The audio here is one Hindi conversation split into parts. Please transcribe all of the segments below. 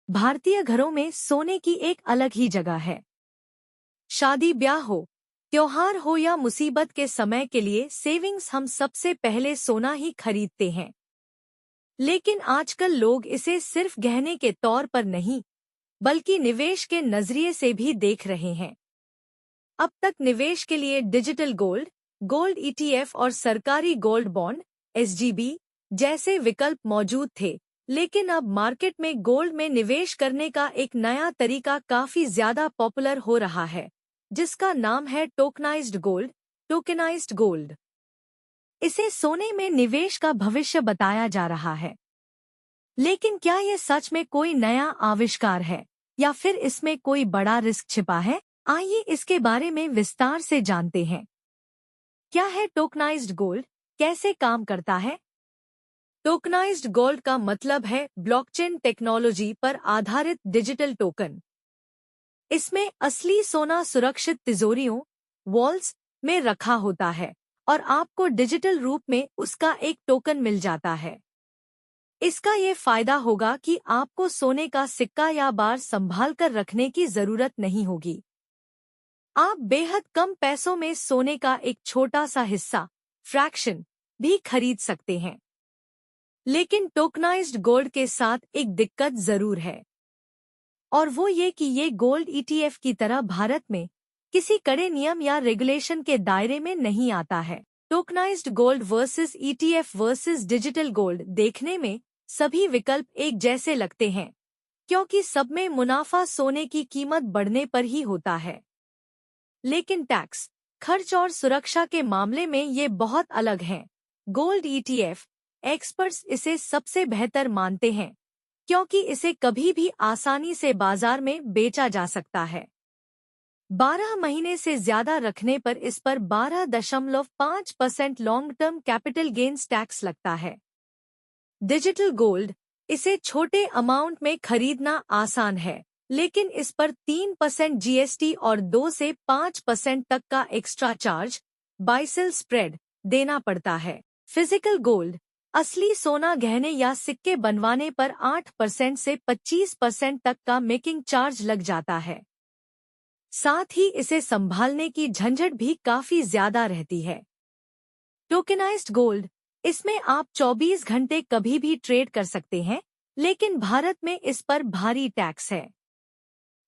भारतीय घरों में सोने की एक अलग ही जगह है। शादी ब्याह हो, त्योहार हो या मुसीबत के समय के लिए सेविंग्स हम सबसे पहले सोना ही खरीदते हैं। लेकिन आजकल लोग इसे सिर्फ गहने के तौर पर नहीं, बल्कि निवेश के नजरिए से भी देख रहे हैं। अब तक निवेश के लिए डिजिटल गोल्ड, गोल्ड ईटीएफ और सरकारी गोल्ड बॉन्ड एसजीबी जैसे विकल्प मौजूद थे, लेकिन अब मार्केट में गोल्ड में निवेश करने का एक नया तरीका काफी ज्यादा पॉपुलर हो रहा है, जिसका नाम है टोकनाइज्ड गोल्ड, टोकेनाइज्ड गोल्ड। इसे सोने में निवेश का भविष्य बताया जा रहा है। लेकिन क्या ये सच में कोई नया आविष्कार है या फिर इसमें कोई बड़ा रिस्क छिपा है? आइए इसके बारे में विस्तार से जानते हैं। क्या है टोकनाइज्ड गोल्ड? कैसे काम करता है? टोकनाइज्ड गोल्ड का मतलब है ब्लॉकचेन टेक्नोलॉजी पर आधारित डिजिटल टोकन। इसमें असली सोना सुरक्षित तिजोरियों, वॉल्स में रखा होता है और आपको डिजिटल रूप में उसका एक टोकन मिल जाता है। इसका ये फायदा होगा कि आपको सोने का सिक्का या बार संभाल कर रखने की जरूरत नहीं होगी। आप बेहद कम पैसों में सोने का एक छोटा सा हिस्सा, फ्रैक्शन, भी खरीद सकते हैं। लेकिन टोकनाइज्ड गोल्ड के साथ एक दिक्कत जरूर है, और वो ये कि ये गोल्ड ईटीएफ की तरह भारत में किसी कड़े नियम या रेगुलेशन के दायरे में नहीं आता है। Tokenized gold versus ETF versus digital gold देखने में सभी विकल्प एक जैसे लगते हैं, क्योंकि सब में मुनाफा सोने की कीमत बढ़ने पर ही होता है। लेकिन टैक्स, खर्च और सुरक्षा के मामले में ये बहुत अलग हैं। गोल्ड ईटीएफ एक्सपर्ट्स इसे सबसे बेहतर मानते हैं, क्योंकि इसे कभी भी आसानी से बाजार में बेचा जा सकता है। 12 महीने से ज्यादा रखने पर इस पर 12.5% long term capital gains tax लगता है। डिजिटल गोल्ड, इसे छोटे अमाउंट में खरीदना आसान है, लेकिन इस पर 3% जीएसटी और 2 से 5% तक का एक्स्ट्रा चार्ज, बाइसेल स्प्रेड, देना पड़ता है। फिजिकल गोल्ड, असली सोना गहने या सिक्के बनवाने पर 8% से 25% तक का मेकिंग चार्ज लग जाता है। साथ ही इसे संभालने की झंझट भी काफी ज्यादा रहती है। टोकेनाइज्ड गोल्ड, इसमें आप 24 घंटे कभी भी ट्रेड कर सकते हैं, लेकिन भारत में इस पर भारी टैक्स है।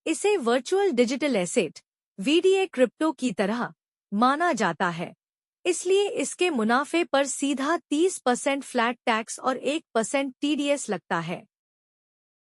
इसे virtual digital asset, VDA crypto की तरह माना जाता है, इसलिए इसके मुनाफे पर सीधा 30% फ्लैट टैक्स और 1% टीडीएस लगता है।